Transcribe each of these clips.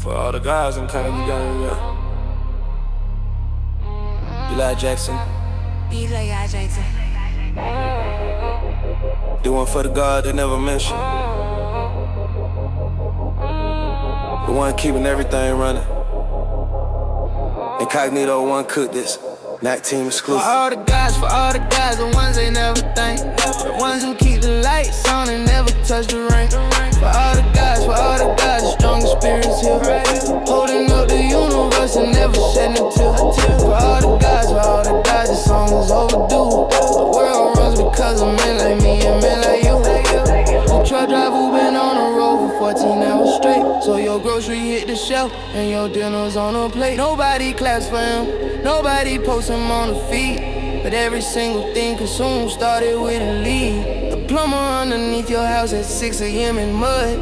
For all the guys in Kennedy gang, yeah. Eli Jackson. Eli Jackson. Do one for the God they never mentioned. The one keeping everything running. Incognito one cook this. Not team exclusive. For all the guys, the ones they never think. The ones who keep the lights on and never touch the rain. For all the guys, the strongest spirits here. Holding up the universe and never shedding a tear. For all the guys, the song is overdue. The world runs because of men like me and men like you. The truck driver who been on the road for 14 hours straight. So your grocery hit the shelf and your dinner's on a plate. Nobody claps for him, nobody posts him on the feed. But every single thing consumed started with a lead. The plumber underneath your house at 6 a.m. in mud,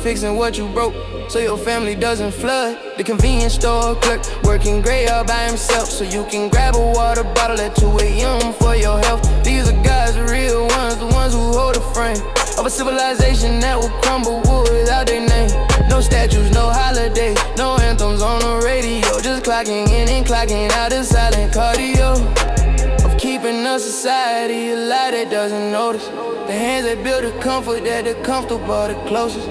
fixing what you broke so your family doesn't flood. The convenience store clerk working great all by himself so you can grab a water bottle at 2 a.m. for your health. These are guys, the real ones, the ones who hold a frame of a civilization that will crumble without their name. No statues, no holidays, no anthems on the radio. Just clocking in and clocking out a silent cardio of keeping a society alive that doesn't notice. The hands that build the comfort, that the comfortable, the closest.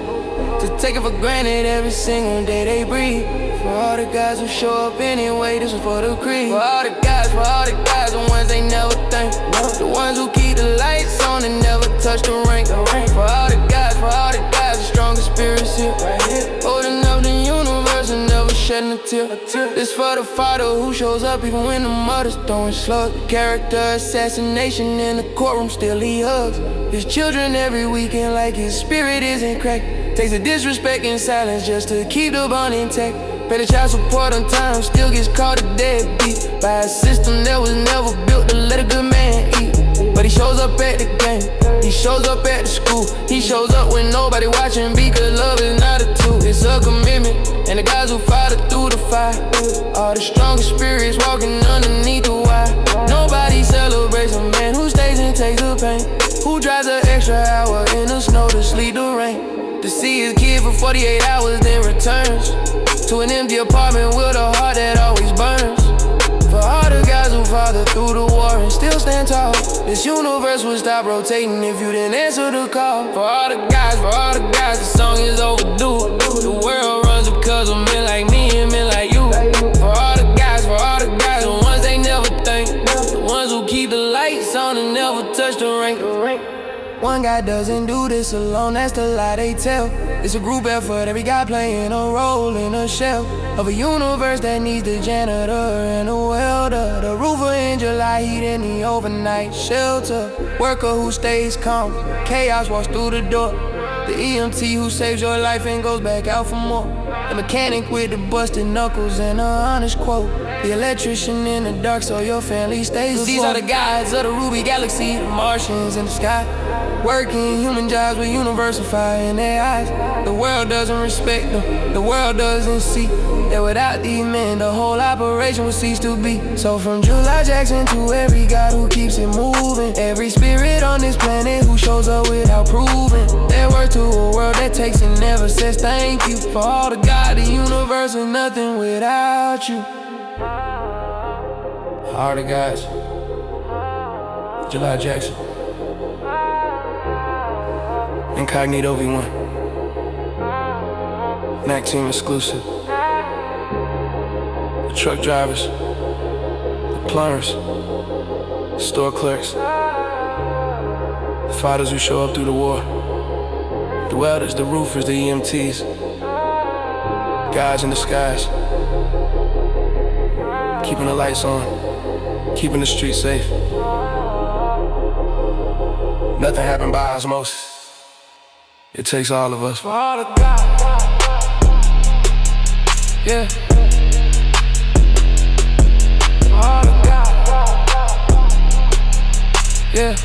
To take it for granted every single day they breathe. For all the guys who show up anyway, this is for the creed. For all the guys, the ones they never think. The ones who keep the lights on and never touch the ring. For all the guys, the strongest spirits here. Holding up the universe and never shedding a tear. This for the father who shows up even when the mother's throwing slugs. Character assassination in the courtroom, still he hugs his children every weekend like his spirit isn't cracked. Takes the disrespect and silence just to keep the bond intact. Pay the child support on time, still gets called a deadbeat by a system that was never built to let a good man eat. But he shows up at the game, he shows up at the school, he shows up when nobody watching because love is not a tool, it's a commitment. And the guys who fight it through the fire, all the strongest spirits walking underneath the wire. Nobody celebrates a man who stays and takes the pain, who drives an extra hour in the snow to sleep the rain. To see his kid for 48 hours, then returns to an empty apartment with a heart that always burns. For all the guys who father through the war and still stand tall, this universe would stop rotating if you didn't answer the call. For all the guys, the song is overdue. The world runs because of men like me and men like you. For all the guys, the ones they never think. The ones who keep the lights on and never touch the ring. One guy doesn't do this alone, that's the lie they tell. It's a group effort, every guy playing a role in a shell of a universe that needs the janitor and a welder, the roofer in July heat in the overnight shelter, worker who stays calm, chaos walks through the door, the EMT who saves your life and goes back out for more, the mechanic with the busted knuckles and a honest quote, the electrician in the dark so your family stays afloat. These are the guys of the Ruby Galaxy, the Martians in the sky, working human jobs with universal fire in their eyes. The world doesn't respect them, the world doesn't see that without these men the whole operation would cease to be. So from Eli Jackson to every God who keeps it moving, every spirit on this planet who shows up without proving their worth to a world that takes and never says thank you. For all the God, the universe is nothing without you. All the guys, Eli Jackson, Incognito V1, Mac Team exclusive. The truck drivers, the plumbers, the store clerks, the fathers who show up through the war, the welders, the roofers, the EMTs, guys in the skies, keeping the lights on, keeping the streets safe. Nothing happened by osmosis. It takes all of us. For all the God, yeah. For all the God, yeah.